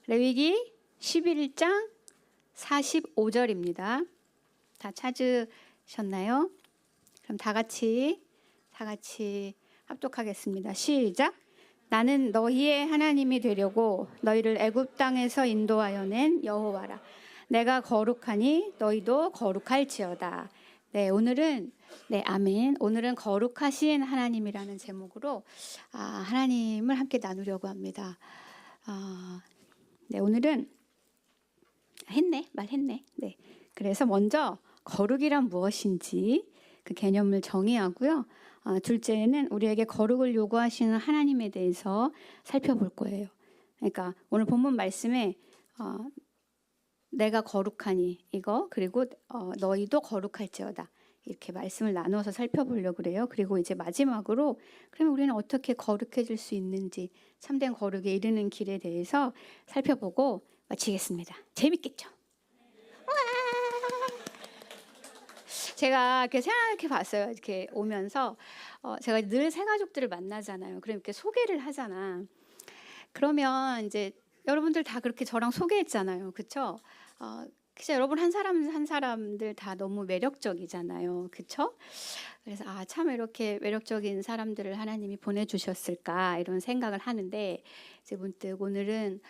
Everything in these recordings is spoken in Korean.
레위기 11장 45절입니다. 다 찾으셨나요? 그럼 다 같이 합독하겠습니다. 시작. 나는 너희의 하나님이 되려고 너희를 애굽 땅에서 인도하여 낸 여호와라. 내가 거룩하니 너희도 거룩할지어다. 네, 오늘은 아멘. 오늘은 거룩하신 하나님이라는 제목으로 하나님을 함께 나누려고 합니다. 네, 오늘은 말했네. 네, 그래서 먼저 거룩이란 무엇인지 그 개념을 정의하고요. 둘째는 우리에게 거룩을 요구하시는 하나님에 대해서 살펴볼 거예요. 그러니까 오늘 본문 말씀에 내가 거룩하니 이거 그리고 너희도 거룩할지어다 이렇게 말씀을 나눠서 살펴보려고 그래요. 그리고 이제 마지막으로 그러면 우리는 어떻게 거룩해질 수 있는지 참된 거룩에 이르는 길에 대해서 살펴보고 마치겠습니다. 재밌겠죠? 제가 이렇게 생각해 봤어요. 이렇게 오면서 제가 늘 새가족들을 만나잖아요. 그럼 이렇게 소개를 하잖아. 그러면 이제 여러분들 다 그렇게 저랑 소개했잖아요. 그렇죠? 진짜 여러분 한 사람들 다 너무 매력적이잖아요. 그렇죠? 그래서 참 이렇게 매력적인 사람들을 하나님이 보내주셨을까 이런 생각을 하는데 이제 문득 오늘은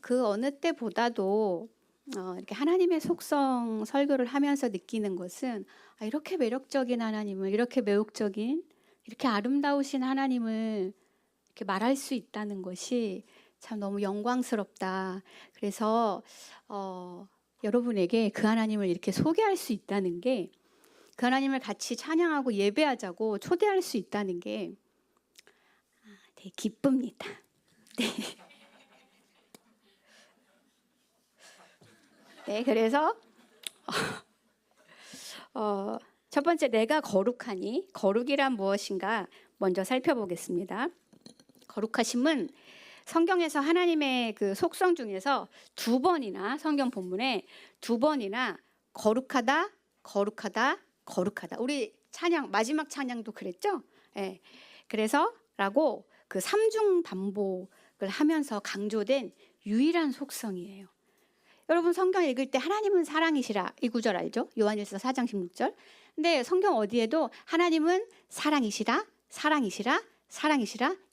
그 어느 때보다도 이렇게 하나님의 속성 설교를 하면서 느끼는 것은 이렇게 매력적인 하나님을 이렇게 매혹적인 이렇게 아름다우신 하나님을 이렇게 말할 수 있다는 것이 참 너무 영광스럽다. 그래서 여러분에게 그 하나님을 이렇게 소개할 수 있다는 게 그 하나님을 같이 찬양하고 예배하자고 초대할 수 있다는 게 되게 기쁩니다. 네. 네, 그래서 첫 번째 내가 거룩하니 거룩이란 무엇인가 먼저 살펴보겠습니다. 거룩하심은 성경에서 하나님의 그 속성 중에서 두 번이나 성경 본문에 두 번이나 거룩하다. 우리 찬양 마지막 찬양도 그랬죠? 네. 그래서라고 그 삼중 반복을 하면서 강조된 유일한 속성이에요. 여러분 성경 읽을 때 하나님은 사랑이시라 이 구절 알죠? 요한일서 4장 16절. 근데 성경 어디에도 하나님은 사랑이시라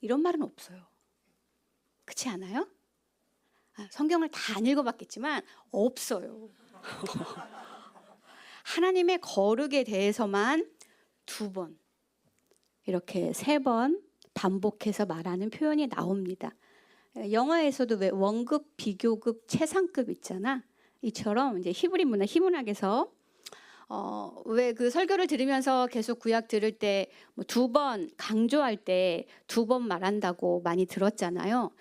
이런 말은 없어요. 그렇지 않아요? 성경을 다 안 읽어봤겠지만 없어요. 하나님의 거룩에 대해서만 두 번, 이렇게 세 번 반복해서 말하는 표현이 나옵니다. 영어에서도 왜 원급, 비교급, 최상급 있잖아. 이처럼 이제 히브리 문화, 히문학에서 왜 그 설교를 들으면서 계속 구약 들을 때 두 번 강조할 때 두 번 말한다고 많이 들었잖아요.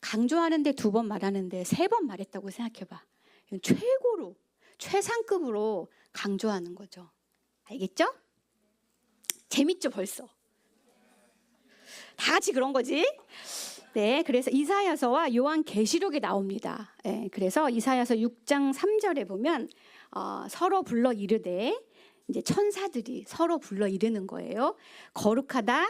강조하는데 두 번 말하는데 세 번 말했다고 생각해봐. 이건 최고로 최상급으로 강조하는 거죠. 알겠죠? 재밌죠 벌써? 다 같이 그런 거지? 네, 그래서 이사야서와 요한계시록에 나옵니다. 네, 그래서 이사야서 6장 3절에 보면 서로 불러 이르되 이제 천사들이 서로 불러 이르는 거예요. 거룩하다.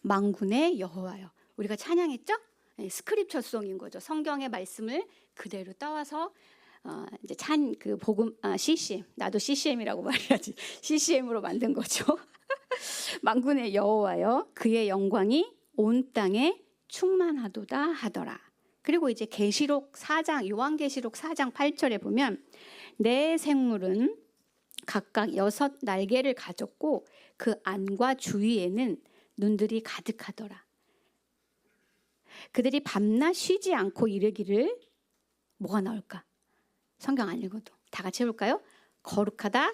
만군의 여호와여. 우리가 찬양했죠? 네, 스크립처송인 거죠. 성경의 말씀을 그대로 따와서 이제 그 복음 CCM 나도 CCM이라고 말해야지. CCM으로 만든 거죠. 만군의 여호와여 그의 영광이 온 땅에 충만하도다 하더라. 그리고 이제 계시록 4장 요한계시록 4장 8절에 보면 내 생물은 각각 6 날개를 가졌고 그 안과 주위에는 눈들이 가득하더라. 그들이 밤낮 쉬지 않고 이르기를 뭐가 나올까? 성경 안 읽어도 다 같이 해볼까요? 거룩하다.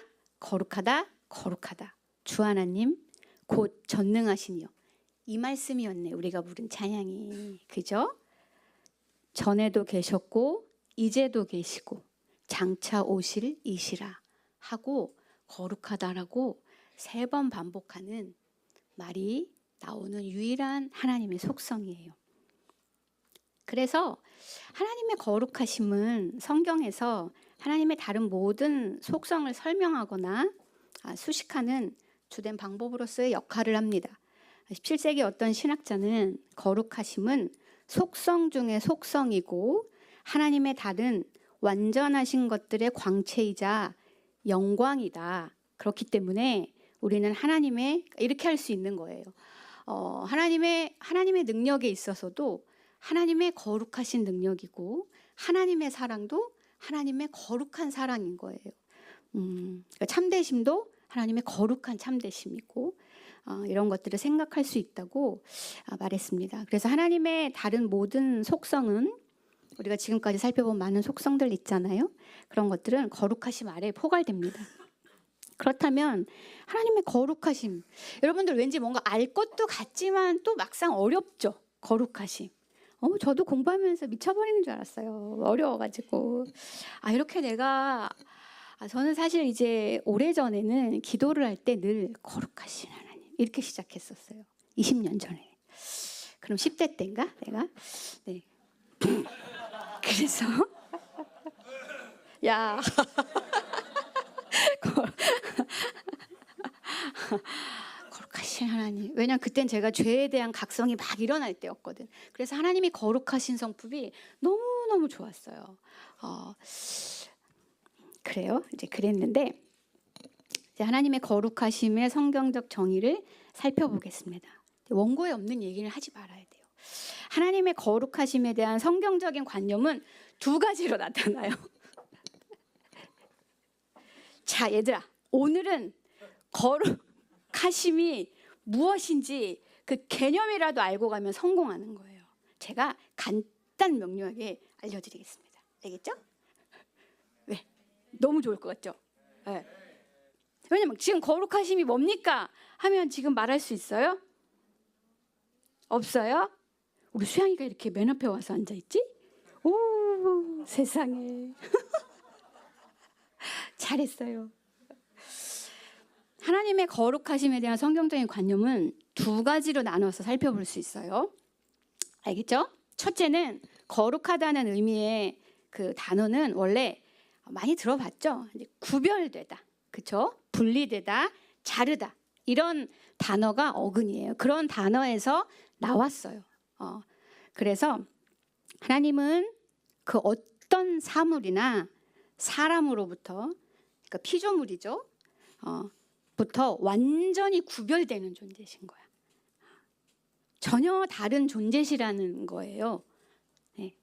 주 하나님 곧 전능하시니요. 이 말씀이었네. 우리가 부른 찬양이. 그죠? 전에도 계셨고 이제도 계시고 장차 오실 이시라 하고 거룩하다라고 3번 반복하는 말이 나오는 유일한 하나님의 속성이에요. 그래서 하나님의 거룩하심은 성경에서 하나님의 다른 모든 속성을 설명하거나 수식하는 주된 방법으로서의 역할을 합니다. 17세기 어떤 신학자는 거룩하심은 속성 중에 속성이고 하나님의 다른 완전하신 것들의 광채이자 영광이다. 그렇기 때문에 우리는 하나님의 이렇게 할 수 있는 거예요. 하나님의 능력에 있어서도 하나님의 거룩하신 능력이고 하나님의 사랑도 하나님의 거룩한 사랑인 거예요. 그러니까 참되심도 하나님의 거룩한 참되심이고 이런 것들을 생각할 수 있다고 말했습니다. 그래서 하나님의 다른 모든 속성은 우리가 지금까지 살펴본 많은 속성들 있잖아요. 그런 것들은 거룩하심 아래에 포괄됩니다. 그렇다면 하나님의 거룩하심, 여러분들 왠지 뭔가 알 것도 같지만 또 막상 어렵죠. 거룩하심. 저도 공부하면서 미쳐버리는 줄 알았어요. 어려워가지고. 이렇게 내가 저는 사실 이제 오래전에는 기도를 할 때 늘 거룩하신 하나님 이렇게 시작했었어요. 20년 전에. 그럼 10대 때인가 내가? 네. 그래서 야 거룩하신 하나님. 왜냐면 그땐 제가 죄에 대한 각성이 막 일어날 때였거든. 그래서 하나님이 거룩하신 성품이 너무너무 좋았어요. 그래요. 이제 그랬는데 이제 하나님의 거룩하심의 성경적 정의를 살펴보겠습니다. 원고에 없는 얘기를 하지 말아야 돼요. 하나님의 거룩하심에 대한 성경적인 관념은 두 가지로 나타나요. 자, 얘들아, 오늘은 거룩하심이 무엇인지 그 개념이라도 알고 가면 성공하는 거예요. 제가 간단 명료하게 알려드리겠습니다. 알겠죠? 왜? 너무 좋을 것 같죠? 네. 왜냐면 지금 거룩하심이 뭡니까? 하면 지금 말할 수 있어요? 없어요? 우리 수양이가 이렇게 맨 앞에 와서 앉아있지? 오, 세상에. 잘했어요. 하나님의 거룩하심에 대한 성경적인 관념은 두 가지로 나눠서 살펴볼 수 있어요. 알겠죠? 첫째는 거룩하다는 의미의 그 단어는 원래 많이 들어봤죠? 이제 구별되다, 그렇죠? 분리되다, 자르다 이런 단어가 어근이에요. 그런 단어에서 나왔어요. 그래서 하나님은 그 어떤 사물이나 사람으로부터, 그러니까 피조물이죠. 부터 완전히 구별되는 존재신 거야. 전혀 다른 존재시라는 거예요. 네.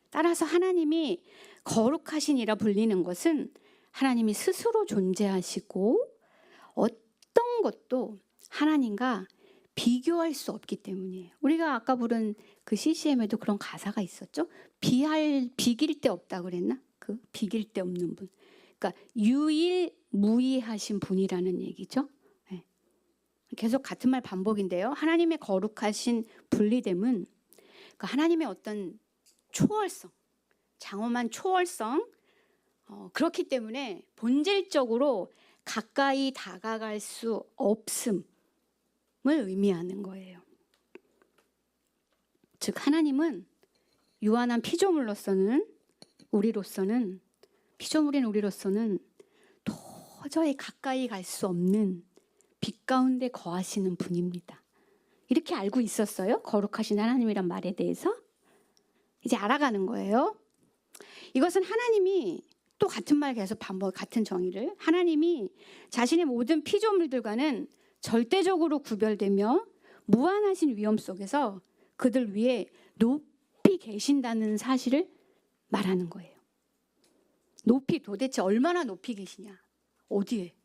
따라서 하나님이 거룩하신이라 불리는 것은 하나님이 스스로 존재하시고 어떤 것도 하나님과 비교할 수 없기 때문이에요. 우리가 아까 부른 그 CCM에도 그런 가사가 있었죠. 비길 데 없다 그랬나? 그 비길 데 없는 분. 그러니까 유일무이하신 분이라는 얘기죠. 네. 계속 같은 말 반복인데요. 하나님의 거룩하신 분리됨은 그러니까 하나님의 어떤 초월성, 장엄한 초월성, 그렇기 때문에 본질적으로 가까이 다가갈 수 없음을 의미하는 거예요. 즉 하나님은 유한한 피조물로서는 피조물인 우리로서는 도저히 가까이 갈 수 없는 빛 가운데 거하시는 분입니다. 이렇게 알고 있었어요? 거룩하신 하나님이란 말에 대해서? 이제 알아가는 거예요. 이것은 하나님이 또 같은 말 계속 반복, 같은 정의를 하나님이 자신의 모든 피조물들과는 절대적으로 구별되며 무한하신 위엄 속에서 그들 위에 높이 계신다는 사실을 말하는 거예요. 높이 도대체 얼마나 높이 계시냐? 어디에?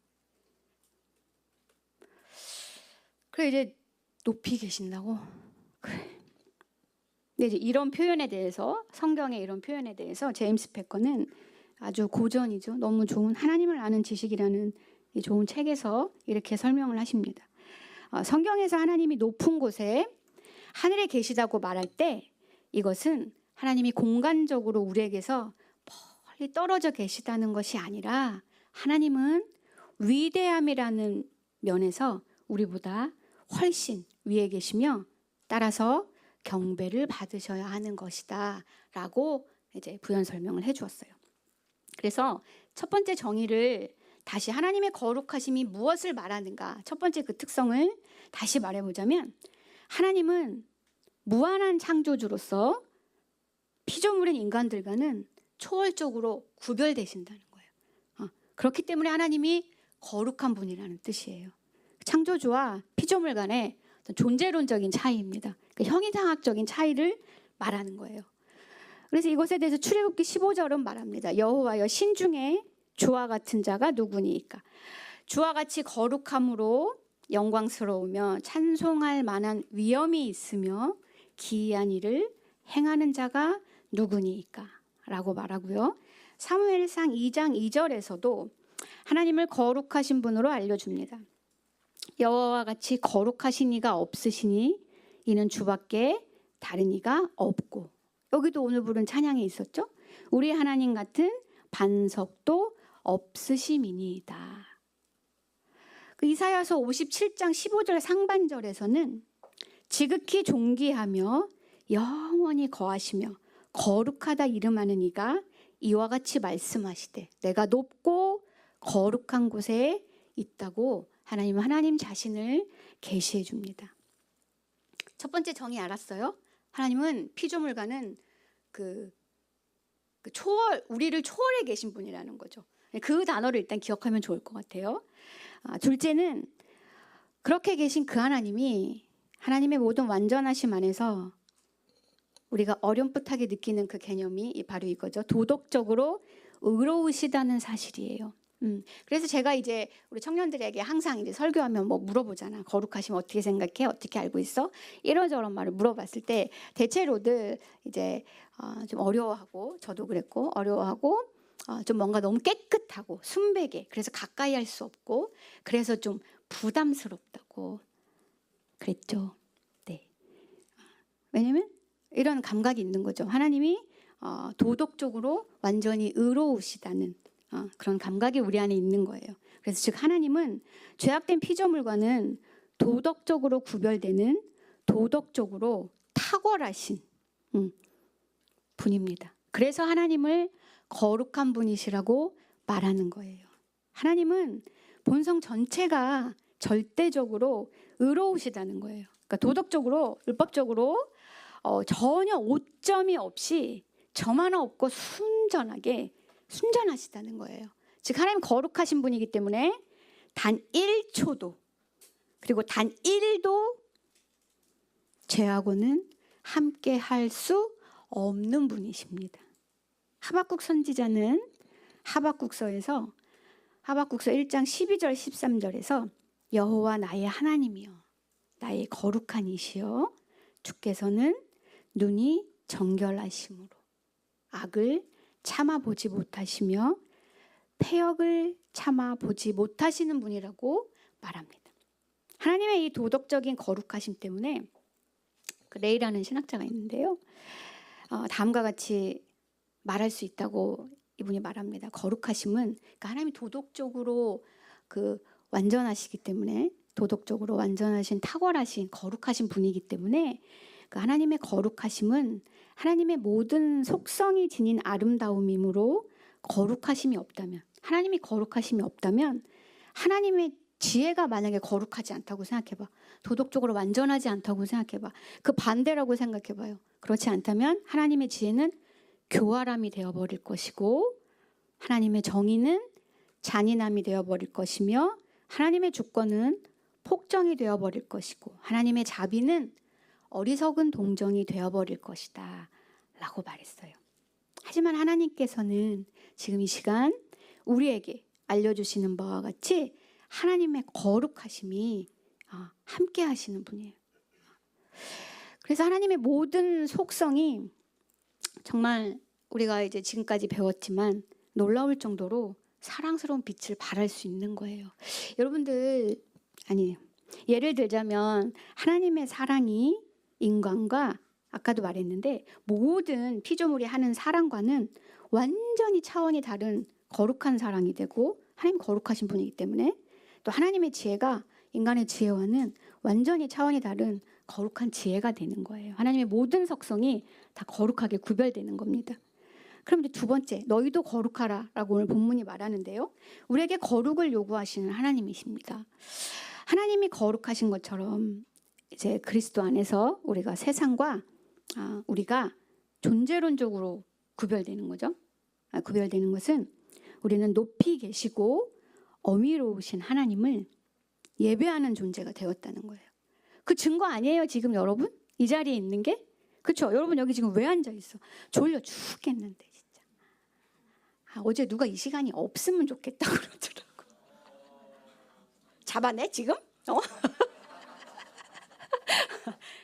그래 이제 높이 계신다고? 그래. 근데 이제 이런 표현에 대해서 성경의 이런 표현에 대해서 제임스 패커는 아주 고전이죠. 너무 좋은 하나님을 아는 지식이라는 이 좋은 책에서 이렇게 설명을 하십니다. 성경에서 하나님이 높은 곳에 하늘에 계시다고 말할 때 이것은 하나님이 공간적으로 우리에게서 멀리 떨어져 계시다는 것이 아니라 하나님은 위대함이라는 면에서 우리보다 훨씬 위에 계시며 따라서 경배를 받으셔야 하는 것이다 라고 이제 부연 설명을 해주었어요. 그래서 첫 번째 정의를 다시 하나님의 거룩하심이 무엇을 말하는가 첫 번째 그 특성을 다시 말해보자면 하나님은 무한한 창조주로서 피조물인 인간들과는 초월적으로 구별되신다는 거예요. 그렇기 때문에 하나님이 거룩한 분이라는 뜻이에요. 창조주와 피조물 간의 존재론적인 차이입니다. 그러니까 형이상학적인 차이를 말하는 거예요. 그래서 이것에 대해서 출애굽기 15절은 말합니다. 여호와여 신중에 주와 같은 자가 누구니까. 주와 같이 거룩함으로 영광스러우며 찬송할 만한 위엄이 있으며 기이한 일을 행하는 자가 누구니까 라고 말하고요. 사무엘상 2장 2절에서도 하나님을 거룩하신 분으로 알려줍니다. 여호와와 같이 거룩하신 이가 없으시니 이는 주밖에 다른 이가 없고. 여기도 오늘 부른 찬양에 있었죠. 우리 하나님 같은 반석도 없으심이니이다. 그 이사야서 57장 15절 상반절에서는 지극히 존귀하며 영원히 거하시며 거룩하다 이름하는 이가 이와 같이 말씀하시되 내가 높고 거룩한 곳에 있다고 하나님은 하나님 자신을 계시해 줍니다. 첫 번째 정의 알았어요? 하나님은 피조물과는 우리를 초월해 계신 분이라는 거죠. 그 단어를 일단 기억하면 좋을 것 같아요. 둘째는 그렇게 계신 그 하나님이 하나님의 모든 완전하심 안에서 우리가 어렴풋하게 느끼는 그 개념이 바로 이거죠. 도덕적으로 의로우시다는 사실이에요. 그래서 제가 이제 우리 청년들에게 항상 이제 설교하면 뭐 물어보잖아. 거룩하시면 어떻게 생각해? 어떻게 알고 있어? 이런저런 말을 물어봤을 때 대체로들 이제 좀 어려워하고, 저도 그랬고 어려워하고 좀 뭔가 너무 깨끗하고 순백해. 그래서 가까이 할 수 없고 그래서 좀 부담스럽다고 그랬죠. 네. 왜냐면 이런 감각이 있는 거죠. 하나님이 도덕적으로 완전히 의로우시다는 그런 감각이 우리 안에 있는 거예요. 그래서 즉 하나님은 죄악된 피조물과는 도덕적으로 구별되는 도덕적으로 탁월하신 분입니다. 그래서 하나님을 거룩한 분이시라고 말하는 거예요. 하나님은 본성 전체가 절대적으로 의로우시다는 거예요. 그러니까 도덕적으로, 율법적으로 전혀 오점이 없이 점 하나 없고 순전하시다는 거예요. 즉 하나님 거룩하신 분이기 때문에 단 1초도 그리고 단 1도 죄하고는 함께 할 수 없는 분이십니다. 하박국 선지자는 하박국서에서 하박국서 1장 12절 13절에서 여호와 나의 하나님이여 나의 거룩한 이시여 주께서는 눈이 정결하심으로 악을 참아보지 못하시며 패역을 참아보지 못하시는 분이라고 말합니다. 하나님의 이 도덕적인 거룩하심 때문에 레이라는 신학자가 있는데요. 다음과 같이 말할 수 있다고 이분이 말합니다. 거룩하심은 그러니까 하나님이 도덕적으로 완전하시기 때문에 도덕적으로 완전하신 탁월하신 거룩하신 분이기 때문에 그 하나님의 거룩하심은 하나님의 모든 속성이 지닌 아름다움이므로 거룩하심이 없다면 하나님이 거룩하심이 없다면 하나님의 지혜가 만약에 거룩하지 않다고 생각해봐. 도덕적으로 완전하지 않다고 생각해봐. 그 반대라고 생각해봐요. 그렇지 않다면 하나님의 지혜는 교활함이 되어버릴 것이고 하나님의 정의는 잔인함이 되어버릴 것이며 하나님의 주권은 폭정이 되어버릴 것이고 하나님의 자비는 어리석은 동정이 되어버릴 것이다 라고 말했어요. 하지만 하나님께서는 지금 이 시간 우리에게 알려주시는 바와 같이 하나님의 거룩하심이 함께 하시는 분이에요. 그래서 하나님의 모든 속성이 정말 우리가 이제 지금까지 배웠지만 놀라울 정도로 사랑스러운 빛을 발할 수 있는 거예요. 여러분들 예를 들자면 하나님의 사랑이 인간과 아까도 말했는데 모든 피조물이 하는 사랑과는 완전히 차원이 다른 거룩한 사랑이 되고 하나님 거룩하신 분이기 때문에 또 하나님의 지혜가 인간의 지혜와는 완전히 차원이 다른 거룩한 지혜가 되는 거예요. 하나님의 모든 속성이 다 거룩하게 구별되는 겁니다. 그럼 이제 두 번째, 너희도 거룩하라 라고 오늘 본문이 말하는데요. 우리에게 거룩을 요구하시는 하나님이십니다. 하나님이 거룩하신 것처럼 이제 그리스도 안에서 우리가 세상과 우리가 존재론적으로 구별되는 거죠. 구별되는 것은 우리는 높이 계시고 어미로우신 하나님을 예배하는 존재가 되었다는 거예요. 그 증거 아니에요, 지금 여러분? 이 자리에 있는 게? 그렇죠? 여러분 여기 지금 왜 앉아 있어? 졸려 죽겠는데 진짜. 어제 누가 이 시간이 없으면 좋겠다 그러더라고. 잡아내 지금?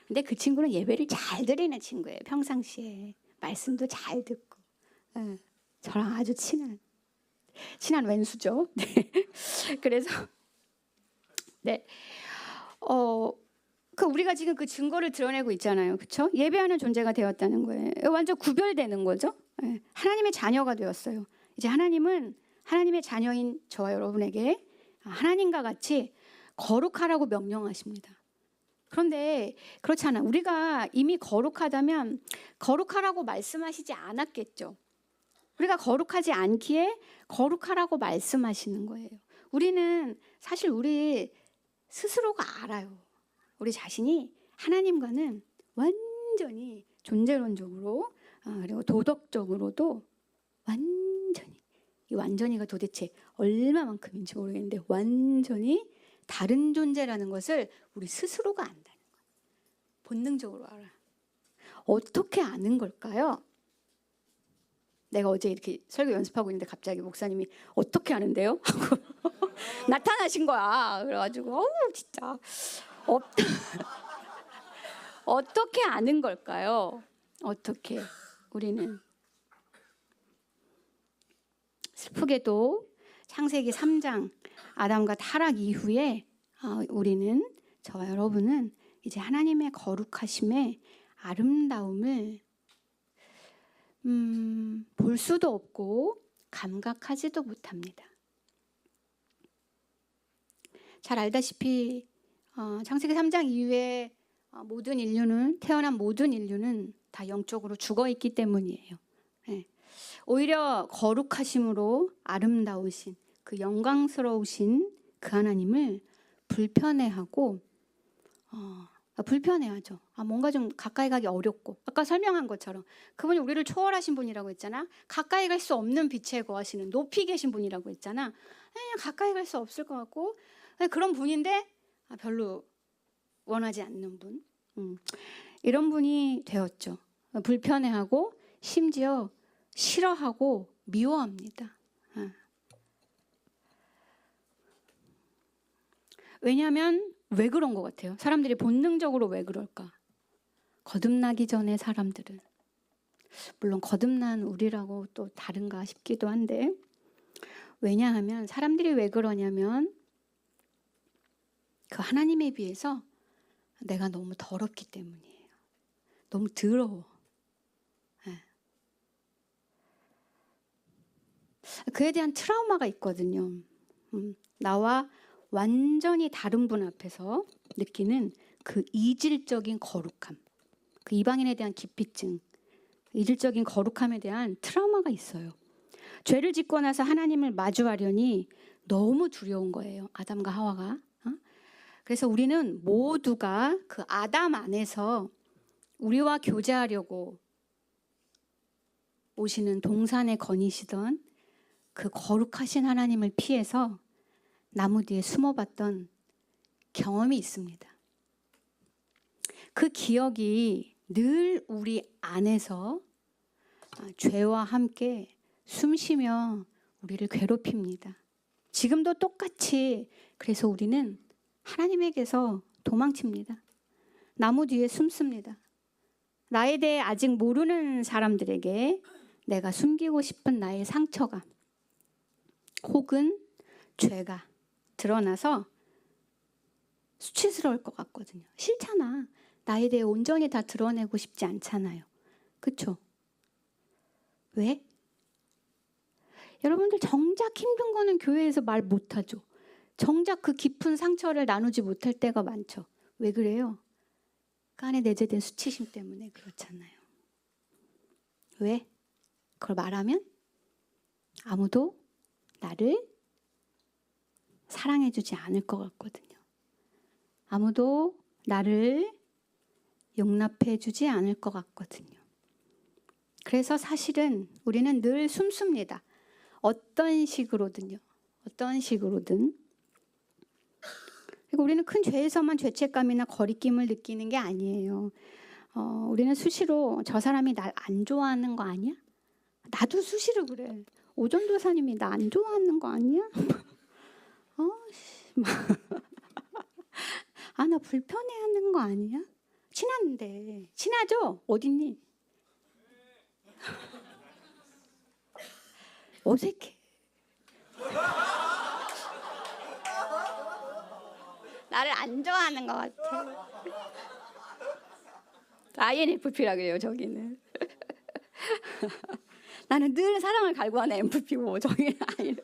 근데 그 친구는 예배를 잘 드리는 친구예요. 평상시에 말씀도 잘 듣고. 저랑 아주 친한 왼수죠. 네. 그래서 네. 우리가 지금 그 증거를 드러내고 있잖아요. 그렇죠? 예배하는 존재가 되었다는 거예요. 완전 구별되는 거죠. 하나님의 자녀가 되었어요. 이제 하나님은 하나님의 자녀인 저와 여러분에게 하나님과 같이 거룩하라고 명령하십니다. 그런데 그렇잖아. 우리가 이미 거룩하다면 거룩하라고 말씀하시지 않았겠죠. 우리가 거룩하지 않기에 거룩하라고 말씀하시는 거예요. 우리는 사실 우리 스스로가 알아요. 우리 자신이 하나님과는 완전히 존재론적으로 그리고 도덕적으로도 완전히, 이 완전히가 도대체 얼마만큼인지 모르겠는데 완전히 다른 존재라는 것을 우리 스스로가 안다는 거예요. 본능적으로 알아. 어떻게 아는 걸까요? 내가 어제 이렇게 설교 연습하고 있는데 갑자기 목사님이 어떻게 아는데요? 하고 나타나신 거야. 그래가지고 진짜 어떻게 아는 걸까요? 어떻게 우리는 슬프게도 창세기 3장 아담과 타락 이후에 우리는 저와 여러분은 이제 하나님의 거룩하심의 아름다움을 볼 수도 없고 감각하지도 못합니다. 잘 알다시피 창세기 3장 이후에 태어난 모든 인류는 다 영적으로 죽어 있기 때문이에요. 네. 오히려 거룩하심으로 아름다우신 그 영광스러우신 그 하나님을 불편해하고 불편해하죠. 뭔가 좀 가까이 가기 어렵고 아까 설명한 것처럼 그분이 우리를 초월하신 분이라고 했잖아. 가까이 갈 수 없는 빛에 거하시는 높이 계신 분이라고 했잖아. 그냥 가까이 갈 수 없을 것 같고 그런 분인데 별로 원하지 않는 분. 이런 분이 되었죠. 불편해하고 심지어 싫어하고 미워합니다. 왜냐하면 왜 그런 것 같아요? 사람들이 본능적으로 왜 그럴까? 거듭나기 전에 사람들은 물론 거듭난 우리라고 또 다른가 싶기도 한데 왜냐하면 사람들이 왜 그러냐면 그 하나님에 비해서 내가 너무 더럽기 때문이에요. 너무 더러워. 그에 대한 트라우마가 있거든요. 나와 완전히 다른 분 앞에서 느끼는 그 이질적인 거룩함, 그 이방인에 대한 기피증, 이질적인 거룩함에 대한 트라우마가 있어요. 죄를 짓고 나서 하나님을 마주하려니 너무 두려운 거예요. 아담과 하와가. 그래서 우리는 모두가 그 아담 안에서 우리와 교제하려고 오시는 동산에 거니시던 그 거룩하신 하나님을 피해서 나무 뒤에 숨어봤던 경험이 있습니다. 그 기억이 늘 우리 안에서 죄와 함께 숨쉬며 우리를 괴롭힙니다. 지금도 똑같이 그래서 우리는 하나님에게서 도망칩니다. 나무 뒤에 숨습니다. 나에 대해 아직 모르는 사람들에게 내가 숨기고 싶은 나의 상처가 혹은 죄가 드러나서 수치스러울 것 같거든요. 싫잖아. 나에 대해 온전히 다 드러내고 싶지 않잖아요. 그렇죠? 왜? 여러분들 정작 힘든 거는 교회에서 말 못하죠. 정작 그 깊은 상처를 나누지 못할 때가 많죠. 왜 그래요? 그 안에 내재된 수치심 때문에 그렇잖아요. 왜? 그걸 말하면 아무도 나를 사랑해주지 않을 것 같거든요. 아무도 나를 용납해 주지 않을 것 같거든요. 그래서 사실은 우리는 늘 숨습니다. 어떤 식으로든요. 어떤 식으로든. 그리고 우리는 큰 죄에서만 죄책감이나 거리낌을 느끼는 게 아니에요. 우리는 수시로 저 사람이 날 안 좋아하는 거 아니야? 나도 수시로 그래. 오전도사님이 나 안 좋아하는 거 아니야? 나 불편해하는 거 아니야? 친한데. 친하죠? 어딨니? 어색해. 나를 안 좋아하는 것 같아. INFP라 그래요, 저기는. 나는 늘 사랑을 갈구하는 MFP고 저기는 INFP.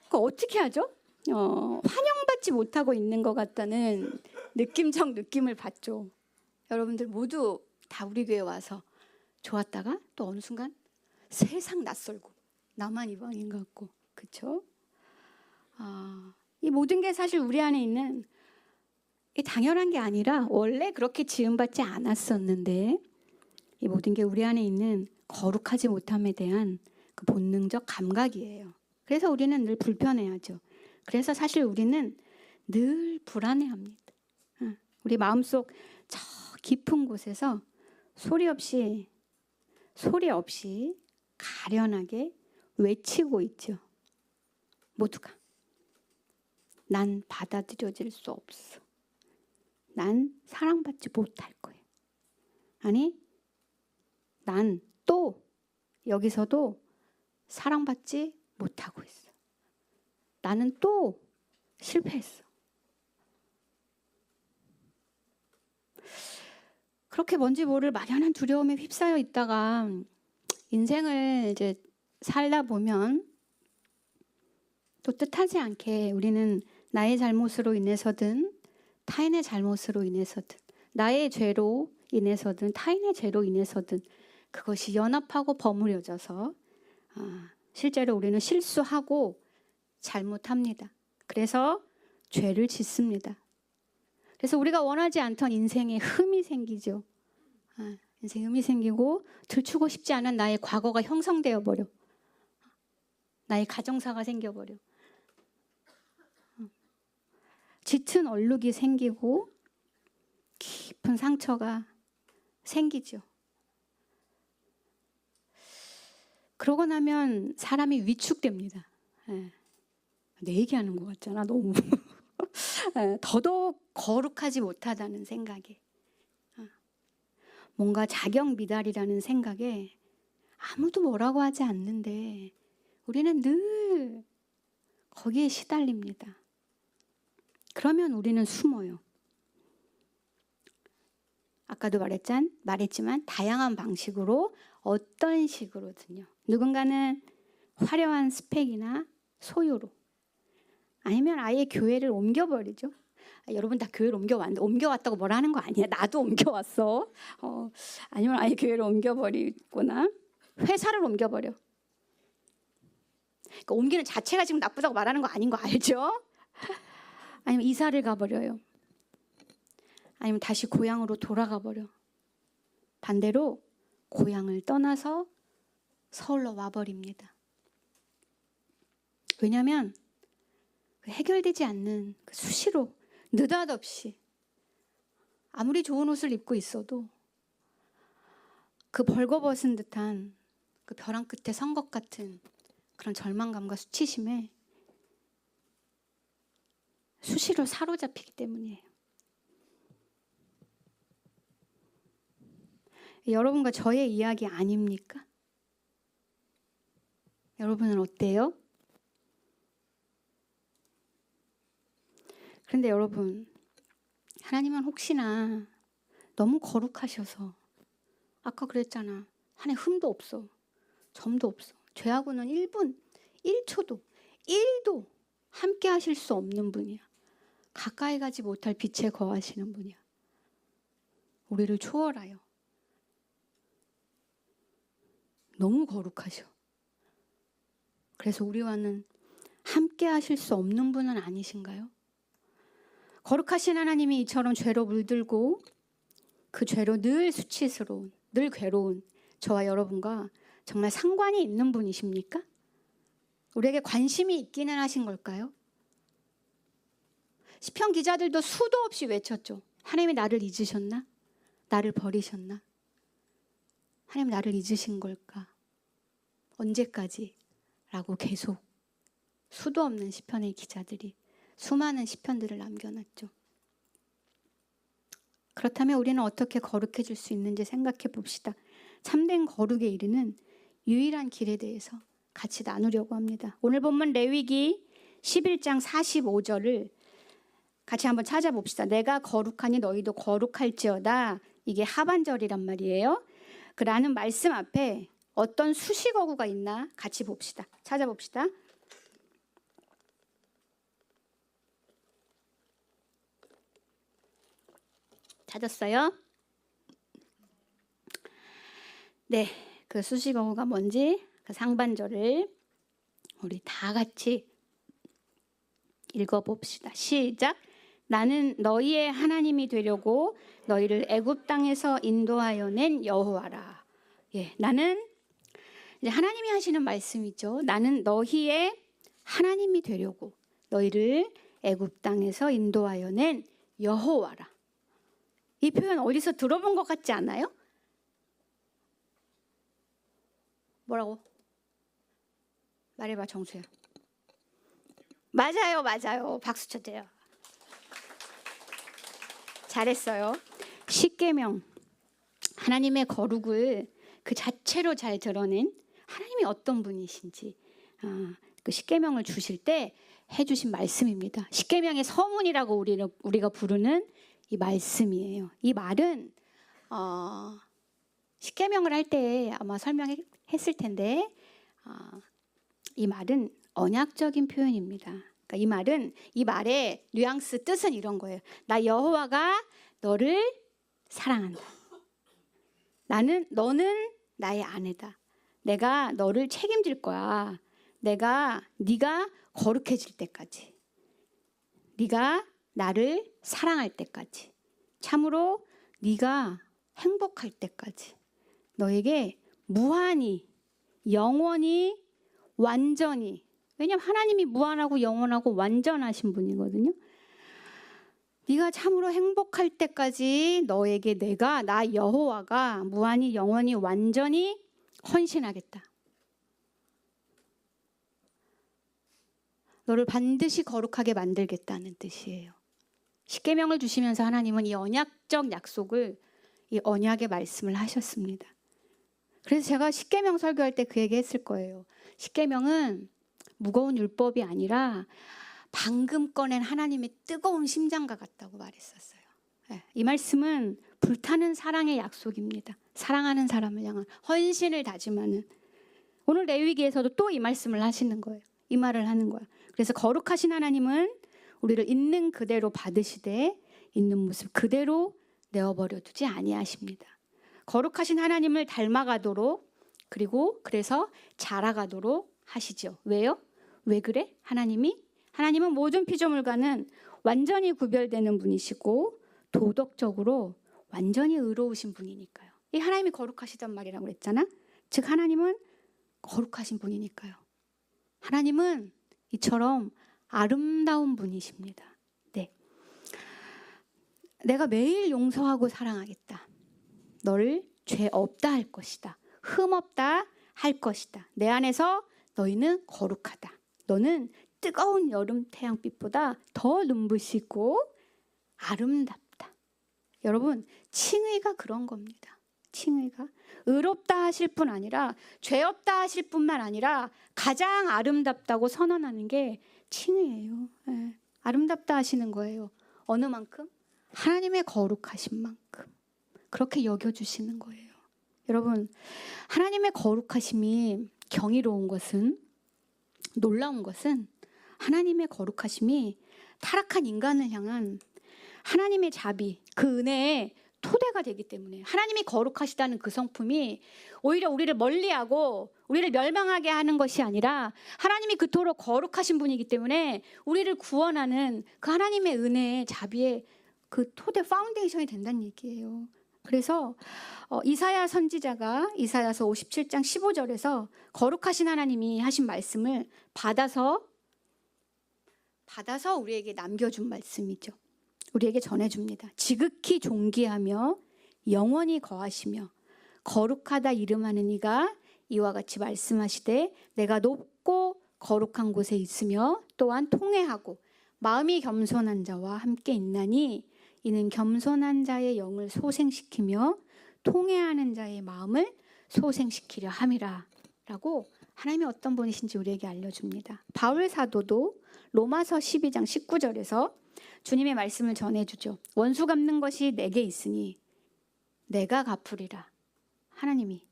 그거 어떻게 하죠? 환영받지 못하고 있는 것 같다는 느낌적 느낌을 받죠. 여러분들 모두 다 우리 교회 와서 좋았다가 또 어느 순간 세상 낯설고 나만 이방인 것 같고, 그렇죠? 이 모든 게 사실 우리 안에 있는 당연한 게 아니라 원래 그렇게 지음받지 않았었는데 이 모든 게 우리 안에 있는 거룩하지 못함에 대한 그 본능적 감각이에요. 그래서 우리는 늘 불편해하죠. 그래서 사실 우리는 늘 불안해합니다. 우리 마음속 저 깊은 곳에서 소리 없이 가련하게 외치고 있죠. 모두가. 난 받아들여질 수 없어. 난 사랑받지 못할 거야. 아니, 난 또 여기서도 사랑받지 못하고 있어. 나는 또 실패했어. 그렇게 뭔지 모를 막연한 두려움에 휩싸여 있다가 인생을 이제 살다 보면 또 뜻하지 않게 우리는 나의 잘못으로 인해서든 타인의 잘못으로 인해서든 나의 죄로 인해서든 타인의 죄로 인해서든 그것이 연합하고 버무려져서 실제로 우리는 실수하고 잘못합니다. 그래서 죄를 짓습니다. 그래서 우리가 원하지 않던 인생에 흠이 생기죠. 인생에 흠이 생기고 들추고 싶지 않은 나의 과거가 형성되어 버려. 나의 가정사가 생겨버려. 짙은 얼룩이 생기고 깊은 상처가 생기죠. 그러고 나면 사람이 위축됩니다. 내 얘기하는 것 같잖아, 너무. 더더욱 거룩하지 못하다는 생각에, 뭔가 자격 미달이라는 생각에 아무도 뭐라고 하지 않는데 우리는 늘 거기에 시달립니다. 그러면 우리는 숨어요. 아까도 말했지만 다양한 방식으로 어떤 식으로든요. 누군가는 화려한 스펙이나 소유로, 아니면 아예 교회를 옮겨버리죠. 여러분 다 교회를 옮겨왔다고 뭐라 하는 거 아니야. 나도 옮겨왔어. 아니면 아예 교회를 옮겨버리거나 회사를 옮겨버려. 그러니까 옮기는 자체가 지금 나쁘다고 말하는 거 아닌 거 알죠? 아니면 이사를 가버려요. 아니면 다시 고향으로 돌아가 버려. 반대로 고향을 떠나서 서울로 와버립니다. 왜냐하면 해결되지 않는 수시로 느닷없이 아무리 좋은 옷을 입고 있어도 그 벌거벗은 듯한 그 벼랑 끝에 선 것 같은 그런 절망감과 수치심에 수시로 사로잡히기 때문이에요. 여러분과 저의 이야기 아닙니까? 여러분은 어때요? 그런데 여러분, 하나님은 혹시나 너무 거룩하셔서 아까 그랬잖아. 안에 흠도 없어. 점도 없어. 죄하고는 1분, 1초도, 1도 함께 하실 수 없는 분이야. 가까이 가지 못할 빛에 거하시는 분이야. 우리를 초월하여. 너무 거룩하셔. 그래서 우리와는 함께 하실 수 없는 분은 아니신가요? 거룩하신 하나님이 이처럼 죄로 물들고 그 죄로 늘 수치스러운, 늘 괴로운 저와 여러분과 정말 상관이 있는 분이십니까? 우리에게 관심이 있기는 하신 걸까요? 시편 기자들도 수도 없이 외쳤죠. 하나님이 나를 잊으셨나? 나를 버리셨나? 하나님 나를 잊으신 걸까? 언제까지? 라고 계속 수도 없는 시편의 기자들이 수많은 시편들을 남겨놨죠. 그렇다면 우리는 어떻게 거룩해질 수 있는지 생각해 봅시다. 참된 거룩에 이르는 유일한 길에 대해서 같이 나누려고 합니다. 오늘 본문 레위기 11장 45절을 같이 한번 찾아봅시다. 내가 거룩하니 너희도 거룩할지어다. 이게 하반절이란 말이에요. 그라는 말씀 앞에 어떤 수식어구가 있나 같이 봅시다. 찾아봅시다. 찾았어요? 네, 그 수식어구가 뭔지 그 상반절을 우리 다 같이 읽어봅시다. 시작. 나는 너희의 하나님이 되려고 너희를 애굽 땅에서 인도하여 낸 여호와라. 예, 나는 이제 하나님이 하시는 말씀이죠. 나는 너희의 하나님이 되려고 너희를 애굽 땅에서 인도하여 낸 여호와라. 이 표현 어디서 들어본 것 같지 않아요? 뭐라고? 말해봐, 정수야. 맞아요, 맞아요. 박수 쳐줘요. 잘했어요. 십계명, 하나님의 거룩을 그 자체로 잘 드러낸 하나님이 어떤 분이신지 그 십계명을 주실 때 해주신 말씀입니다. 십계명의 서문이라고 우리가 부르는 이 말씀이에요. 이 말은 십계명을 할 때 아마 설명했을 텐데 이 말은 언약적인 표현입니다. 그러니까 이 말은 이 말의 뉘앙스 뜻은 이런 거예요. 나 여호와가 너를 사랑한다. 너는 나의 아내다. 내가 너를 책임질 거야. 네가 거룩해질 때까지. 네가 나를 사랑할 때까지. 참으로 네가 행복할 때까지. 너에게 무한히, 영원히, 완전히. 왜냐하면 하나님이 무한하고 영원하고 완전하신 분이거든요. 네가 참으로 행복할 때까지 너에게 나 여호와가 무한히, 영원히, 완전히 헌신하겠다. 너를 반드시 거룩하게 만들겠다는 뜻이에요. 십계명을 주시면서 하나님은 이 언약적 약속을, 이 언약의 말씀을 하셨습니다. 그래서 제가 십계명 설교할 때 그 얘기 했을 거예요. 십계명은 무거운 율법이 아니라 방금 꺼낸 하나님의 뜨거운 심장과 같다고 말했었어요. 이 말씀은 불타는 사랑의 약속입니다. 사랑하는 사람을 향한 헌신을 다짐하는. 오늘 레위기에서도 또 이 말씀을 하시는 거예요. 이 말을 하는 거예요. 그래서 거룩하신 하나님은 우리를 있는 그대로 받으시되 있는 모습 그대로 내어버려 두지 아니하십니다. 거룩하신 하나님을 닮아가도록, 그리고 그래서 자라가도록 하시죠. 왜요? 왜 그래? 하나님은 모든 피조물과는 완전히 구별되는 분이시고 도덕적으로 완전히 의로우신 분이니까요. 이 하나님이 거룩하시단 말이라고 그랬잖아. 즉 하나님은 거룩하신 분이니까요. 하나님은 이처럼 아름다운 분이십니다. 네. 내가 매일 용서하고 사랑하겠다. 너를 죄 없다 할 것이다. 흠 없다 할 것이다. 내 안에서 너희는 거룩하다. 너는 뜨거운 여름 태양빛보다 더 눈부시고 아름답다. 여러분, 칭의가 그런 겁니다. 칭의가 의롭다 하실 뿐 아니라 죄 없다 하실 뿐만 아니라 가장 아름답다고 선언하는 게 칭의예요. 네. 아름답다 하시는 거예요. 어느 만큼? 하나님의 거룩하신 만큼. 그렇게 여겨주시는 거예요. 여러분, 하나님의 거룩하심이 경이로운 것은, 놀라운 것은 하나님의 거룩하심이 타락한 인간을 향한 하나님의 자비, 그 은혜의 토대가 되기 때문에 하나님이 거룩하시다는 그 성품이 오히려 우리를 멀리하고 우리를 멸망하게 하는 것이 아니라 하나님이 그토록 거룩하신 분이기 때문에 우리를 구원하는 그 하나님의 은혜의 자비의 그 토대 파운데이션이 된다는 얘기예요. 그래서 이사야 선지자가 이사야서 57장 15절에서 거룩하신 하나님이 하신 말씀을 받아서 우리에게 남겨준 말씀이죠. 우리에게 전해줍니다. 지극히 존귀하며 영원히 거하시며 거룩하다 이름하는 이가 이와 같이 말씀하시되 내가 높고 거룩한 곳에 있으며 또한 통회하고 마음이 겸손한 자와 함께 있나니 이는 겸손한 자의 영을 소생시키며 통회하는 자의 마음을 소생시키려 함이라 라고 하나님이 어떤 분이신지 우리에게 알려줍니다. 바울 사도도 로마서 12장 19절에서 주님의 말씀을 전해주죠. 원수 갚는 것이 내게 있으니 내가 갚으리라 하나님이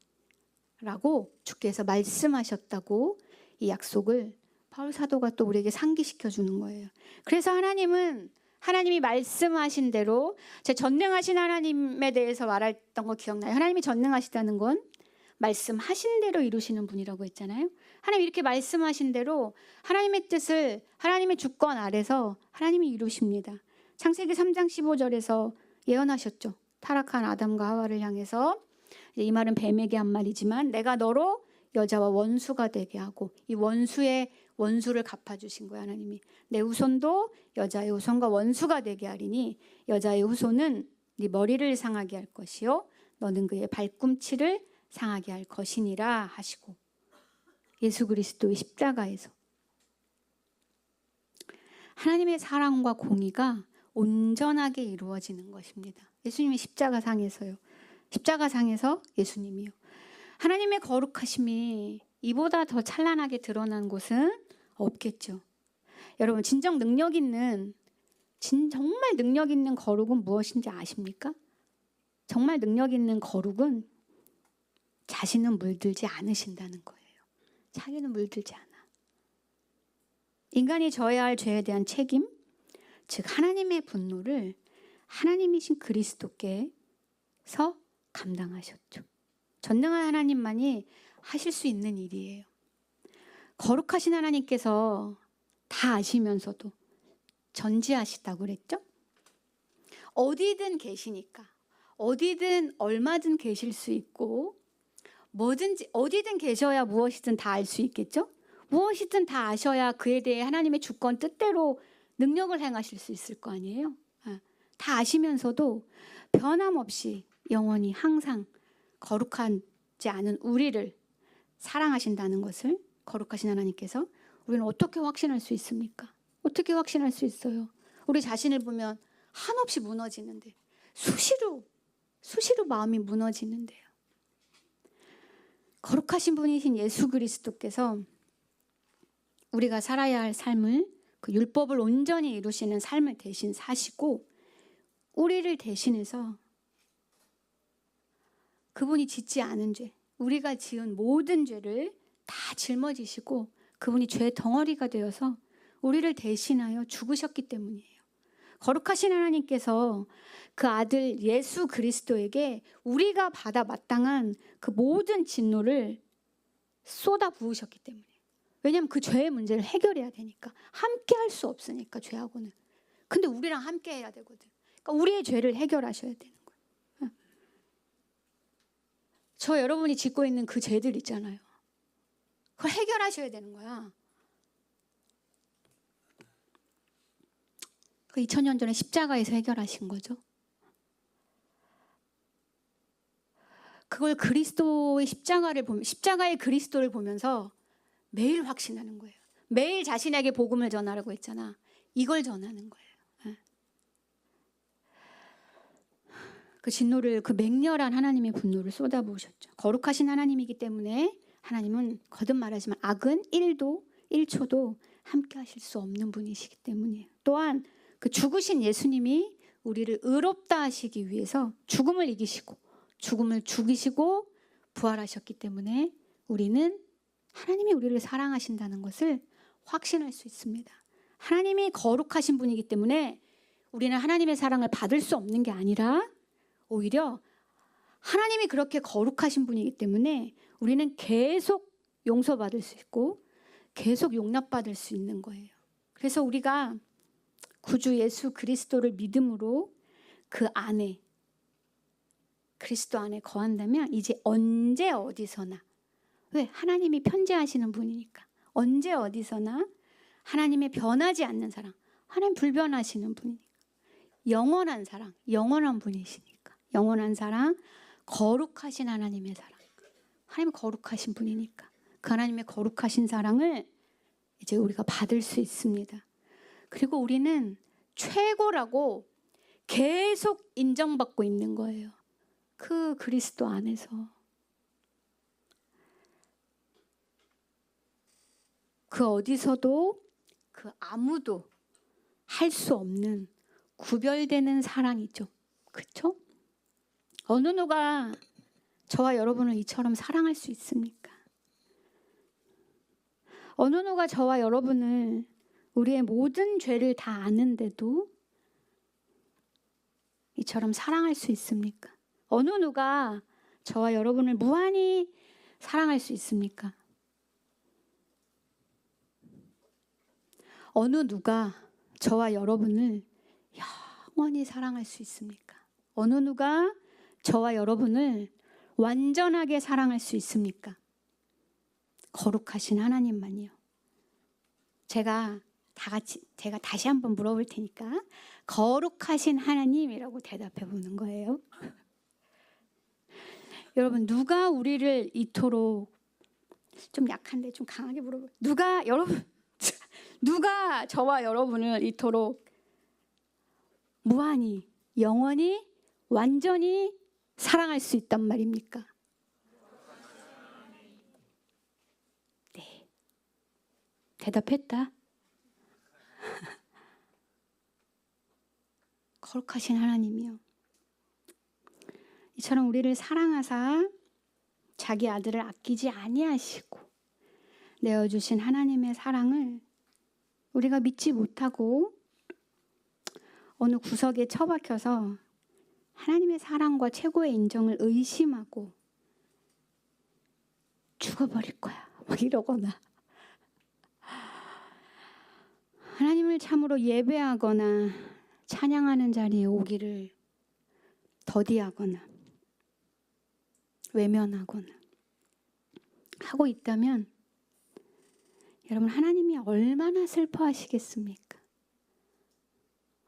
라고 주께서 말씀하셨다고 이 약속을 바울 사도가 또 우리에게 상기시켜 주는 거예요. 그래서 하나님이 말씀하신 대로 제 전능하신 하나님에 대해서 말했던 거 기억나요? 하나님이 전능하시다는 건 말씀하신 대로 이루시는 분이라고 했잖아요. 하나님 이렇게 말씀하신 대로 하나님의 뜻을 하나님의 주권 아래서 하나님이 이루십니다. 창세기 3장 15절에서 예언하셨죠. 타락한 아담과 하와를 향해서 이 말은 뱀에게 한 말이지만 내가 너로 여자와 원수가 되게 하고 이 원수의 원수를 갚아주신 거야 하나님이. 내 후손도 여자의 후손과 원수가 되게 하리니 여자의 후손은 네 머리를 상하게 할 것이요 너는 그의 발꿈치를 상하게 할 것이니라 하시고 예수 그리스도의 십자가에서 하나님의 사랑과 공의가 온전하게 이루어지는 것입니다. 예수님이 십자가상에서요. 십자가상에서 예수님이요. 하나님의 거룩하심이 이보다 더 찬란하게 드러난 곳은 없겠죠. 여러분 정말 능력 있는 거룩은 무엇인지 아십니까? 정말 능력 있는 거룩은 자신은 물들지 않으신다는 거예요. 자기는 물들지 않아. 인간이 져야 할 죄에 대한 책임, 즉 하나님의 분노를 하나님이신 그리스도께서 감당하셨죠. 전능한 하나님만이 하실 수 있는 일이에요. 거룩하신 하나님께서 다 아시면서도 전지하시다고 그랬죠? 어디든 계시니까 어디든 얼마든 계실 수 있고 뭐든지 어디든 계셔야 무엇이든 다 알 수 있겠죠? 무엇이든 다 아셔야 그에 대해 하나님의 주권 뜻대로 능력을 행하실 수 있을 거 아니에요? 다 아시면서도 변함없이 영원히 항상 거룩하지 않은 우리를 사랑하신다는 것을 거룩하신 하나님께서 우리는 어떻게 확신할 수 있습니까? 어떻게 확신할 수 있어요? 우리 자신을 보면 한없이 무너지는데 수시로 마음이 무너지는데요. 거룩하신 분이신 예수 그리스도께서 우리가 살아야 할 삶을 그 율법을 온전히 이루시는 삶을 대신 사시고 우리를 대신해서 그분이 짓지 않은 죄, 우리가 지은 모든 죄를 다 짊어지시고 그분이 죄의 덩어리가 되어서 우리를 대신하여 죽으셨기 때문이에요. 거룩하신 하나님께서 그 아들 예수 그리스도에게 우리가 받아 마땅한 그 모든 진노를 쏟아 부으셨기 때문에. 왜냐하면 그 죄의 문제를 해결해야 되니까. 함께 할 수 없으니까 죄하고는. 근데 우리랑 함께 해야 되거든. 그러니까 우리의 죄를 해결하셔야 되는 거예요. 저 여러분이 짓고 있는 그 죄들 있잖아요. 그걸 해결하셔야 되는 거야. 그 2000년 전에 십자가에서 해결하신 거죠. 그걸 그리스도의 십자가의 그리스도를 보면서 매일 확신하는 거예요. 매일 자신에게 복음을 전하라고 했잖아. 이걸 전하는 거예요. 그 진노를, 그 맹렬한 하나님의 분노를 쏟아부으셨죠. 거룩하신 하나님이기 때문에 하나님은 거듭 말하지만 악은 1도 1초도 함께 하실 수 없는 분이시기 때문이에요. 또한 그 죽으신 예수님이 우리를 의롭다 하시기 위해서 죽음을 이기시고 죽음을 죽이시고 부활하셨기 때문에 우리는 하나님이 우리를 사랑하신다는 것을 확신할 수 있습니다. 하나님이 거룩하신 분이기 때문에 우리는 하나님의 사랑을 받을 수 없는 게 아니라 오히려 하나님이 그렇게 거룩하신 분이기 때문에 우리는 계속 용서받을 수 있고 계속 용납받을 수 있는 거예요. 그래서 우리가 구주 예수 그리스도를 믿음으로 그 안에 그리스도 안에 거한다면 이제 언제 어디서나, 왜? 하나님이 편재하시는 분이니까 언제 어디서나 하나님의 변하지 않는 사랑, 하나님 불변하시는 분이니까 영원한 사랑, 영원한 분이시니까 영원한 사랑, 거룩하신 하나님의 사랑, 하나님 거룩하신 분이니까 그 하나님의 거룩하신 사랑을 이제 우리가 받을 수 있습니다. 그리고 우리는 최고라고 계속 인정받고 있는 거예요. 그 그리스도 안에서. 그 어디서도 그 아무도 할 수 없는 구별되는 사랑이죠. 그렇죠? 어느 누가 저와 여러분을 이처럼 사랑할 수 있습니까? 어느 누가 저와 여러분을 우리의 모든 죄를 다 아는데도 이처럼 사랑할 수 있습니까? 어느 누가 저와 여러분을 무한히 사랑할 수 있습니까? 어느 누가 저와 여러분을 영원히 사랑할 수 있습니까? 어느 누가 저와 여러분을 완전하게 사랑할 수 있습니까? 거룩하신 하나님만이요. 제가 다시 한번 물어볼 테니까 거룩하신 하나님이라고 대답해 보는 거예요. 여러분, 누가 우리를 이토록, 좀 약한데 좀 강하게 물어봐요. 누가 저와 여러분을 이토록 무한히, 영원히, 완전히 사랑할 수 있단 말입니까? 네, 대답했다. 거룩하신 하나님이요. 이처럼 우리를 사랑하사 자기 아들을 아끼지 아니하시고 내어주신 하나님의 사랑을 우리가 믿지 못하고 어느 구석에 처박혀서 하나님의 사랑과 최고의 인정을 의심하고 죽어버릴 거야, 막 이러거나, 하나님을 참으로 예배하거나 찬양하는 자리에 오기를 더디하거나 외면하거나 하고 있다면 여러분, 하나님이 얼마나 슬퍼하시겠습니까?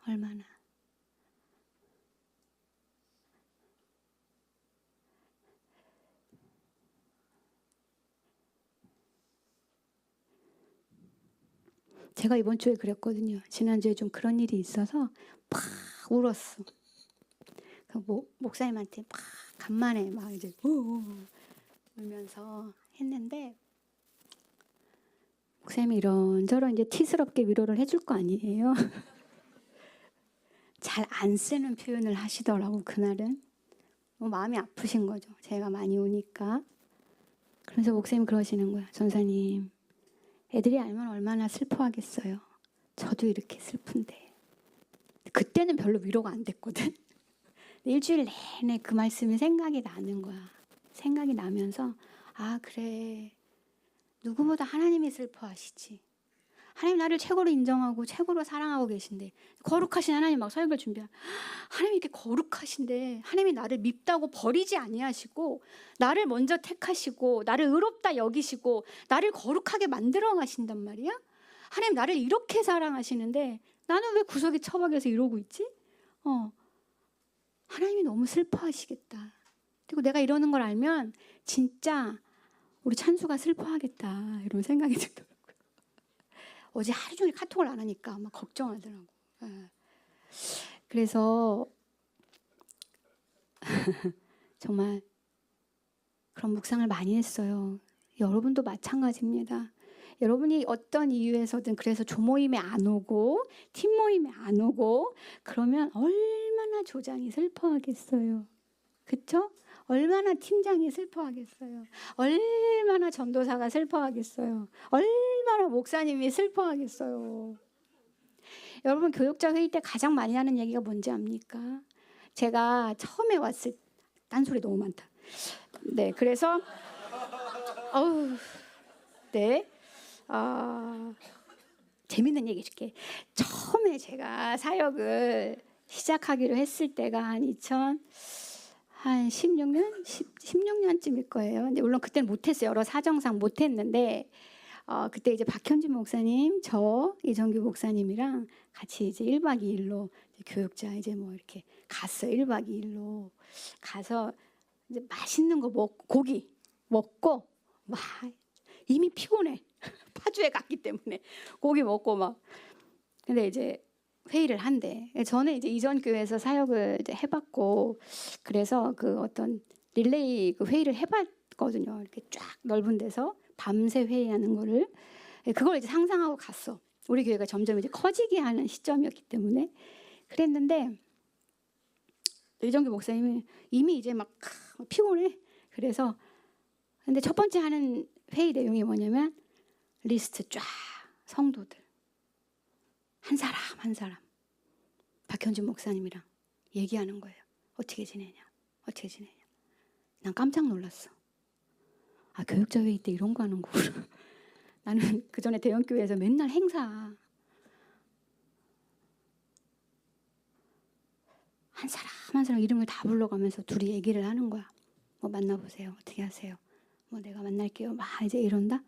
얼마나. 제가 이번 주에 그랬거든요. 지난주에 좀 그런 일이 있어서 막 울었어. 목사님한테 막 간만에 막 이제 울면서 했는데, 목사님이 이런저런 이제 티스럽게 위로를 해줄 거 아니에요. 잘 안 쓰는 표현을 하시더라고. 그날은 마음이 아프신 거죠. 제가 많이 우니까. 그래서 목사님 그러시는 거야. 전사님, 애들이 알면 얼마나 슬퍼하겠어요. 저도 이렇게 슬픈데. 그때는 별로 위로가 안 됐거든. 일주일 내내 그 말씀이 생각이 나는 거야. 생각이 나면서, 아, 그래, 누구보다 하나님이 슬퍼하시지. 하나님 나를 최고로 인정하고 최고로 사랑하고 계신데, 거룩하신 하나님, 막 설교를 준비한, 하나님이 이렇게 거룩하신데 하나님이 나를 밉다고 버리지 아니하시고 나를 먼저 택하시고 나를 의롭다 여기시고 나를 거룩하게 만들어 가신단 말이야. 하나님 나를 이렇게 사랑하시는데 나는 왜 구석에 처박혀서 이러고 있지? 하나님이 너무 슬퍼하시겠다. 그리고 내가 이러는 걸 알면 진짜 우리 찬수가 슬퍼하겠다, 이런 생각이 들더라고요. 어제 하루 종일 카톡을 안 하니까 막 걱정하더라고. 그래서 정말 그런 묵상을 많이 했어요. 여러분도 마찬가지입니다. 여러분이 어떤 이유에서든 그래서 조모임에 안 오고 팀 모임에 안 오고 그러면 얼마나 조장이 슬퍼하겠어요. 그렇죠? 얼마나 팀장이 슬퍼하겠어요. 얼마나 전도사가 슬퍼하겠어요. 얼마나 목사님이 슬퍼하겠어요. 여러분, 교육자 회의 때 가장 많이 하는 얘기가 뭔지 압니까? 제가 처음에 왔을 딴소리 너무 많다. 네, 그래서 네, 재밌는 얘기 해줄게. 처음에 제가 사역을 시작하기로 했을 때가 한 16년쯤일 거예요. 근데 물론 그때는 못했어요. 여러 사정상 못했는데 그때 이제 박현준 목사님, 저 이정규 목사님이랑 같이 이제 1박 2일로 교육자 이제 뭐 이렇게 갔어요. 1박 2일로 가서 이제 맛있는 거 먹고 고기 먹고 막 이미 피곤해. 파주에 갔기 때문에 고기 먹고 막. 근데 이제 회의를 한대. 저는 이제 이전 교회에서 사역을 이제 해봤고 그래서 그 어떤 릴레이 그 회의를 해봤거든요. 이렇게 쫙 넓은 데서 밤새 회의하는 거를 그걸 이제 상상하고 갔어. 우리 교회가 점점 이제 커지게 하는 시점이었기 때문에 그랬는데 이정규 목사님이 이미 이제 막 피곤해. 그래서 근데 첫 번째 하는 회의 내용이 뭐냐면 리스트 쫙 성도들 한 사람 한 사람 박현준 목사님이랑 얘기하는 거예요. 어떻게 지내냐? 어떻게 지내냐? 난 깜짝 놀랐어. 교육자 회의 때 이런 거 하는 거구나. 나는 그 전에 대형교회에서 맨날 행사 한 사람 한 사람 이름을 다 불러가면서 둘이 얘기를 하는 거야. 뭐 만나보세요. 어떻게 하세요? 뭐 내가 만날게요. 막 이제 이런다.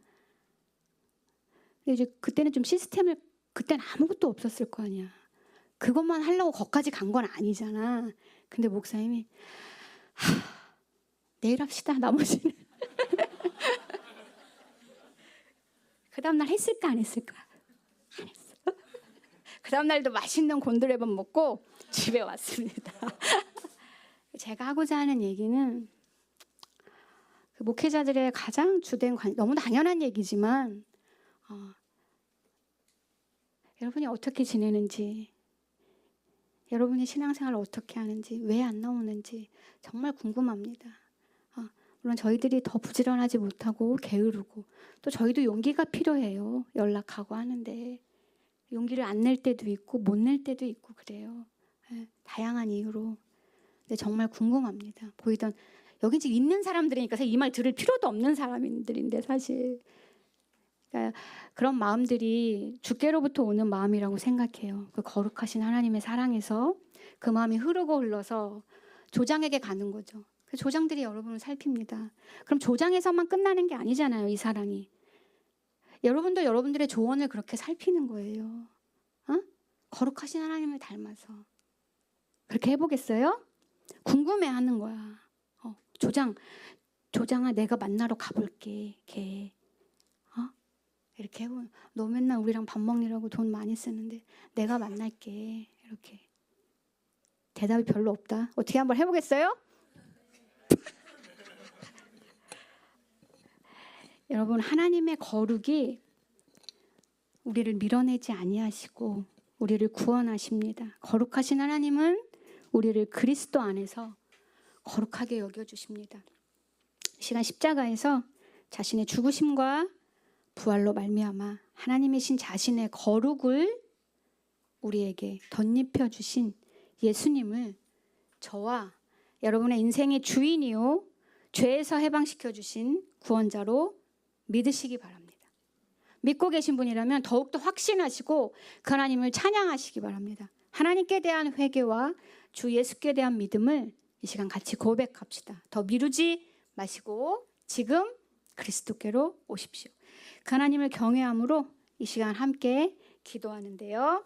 근데 이제 그때는 좀 시스템을 그때는 아무것도 없었을 거 아니야. 그것만 하려고 거기까지 간 건 아니잖아. 근데 목사님이 내일 합시다. 나머지는. 그 다음날 했을까 안 했을까? 안 했어. 그 다음날도 맛있는 곤드레밥 먹고 집에 왔습니다. 제가 하고자 하는 얘기는 그 목회자들의 가장 주된 너무 당연한 얘기지만 여러분이 어떻게 지내는지, 여러분이 신앙생활을 어떻게 하는지, 왜 안 나오는지 정말 궁금합니다. 물론 저희들이 더 부지런하지 못하고 게으르고 또 저희도 용기가 필요해요. 연락하고 하는데 용기를 안 낼 때도 있고 못 낼 때도 있고 그래요. 다양한 이유로. 근데 정말 궁금합니다. 보이던 여기 지금 있는 사람들이니까 이 말 들을 필요도 없는 사람들인데 사실 그러니까 그런 마음들이 주께로부터 오는 마음이라고 생각해요. 그 거룩하신 하나님의 사랑에서 그 마음이 흐르고 흘러서 조장에게 가는 거죠. 그 조장들이 여러분을 살핍니다. 그럼 조장에서만 끝나는 게 아니잖아요. 이 사랑이. 여러분도 여러분들의 조언을 그렇게 살피는 거예요. 거룩하신 하나님을 닮아서. 그렇게 해보겠어요? 궁금해하는 거야. 조장아 내가 만나러 가볼게. 걔. 이렇게 해보면 너 맨날 우리랑 밥 먹느라고 돈 많이 쓰는데 내가 만날게. 이렇게. 대답이 별로 없다. 어떻게 한번 해보겠어요? 여러분 하나님의 거룩이 우리를 밀어내지 아니하시고 우리를 구원하십니다. 거룩하신 하나님은 우리를 그리스도 안에서 거룩하게 여겨주십니다. 시간 십자가에서 자신의 죽으심과 부활로 말미암아 하나님이신 자신의 거룩을 우리에게 덧입혀 주신 예수님을 저와 여러분의 인생의 주인이요 죄에서 해방시켜 주신 구원자로 믿으시기 바랍니다. 믿고 계신 분이라면 더욱더 확신하시고 그 하나님을 찬양하시기 바랍니다. 하나님께 대한 회개와 주 예수께 대한 믿음을 이 시간 같이 고백합시다. 더 미루지 마시고 지금 그리스도께로 오십시오. 그 하나님을 경외함으로 이 시간 함께 기도하는데요.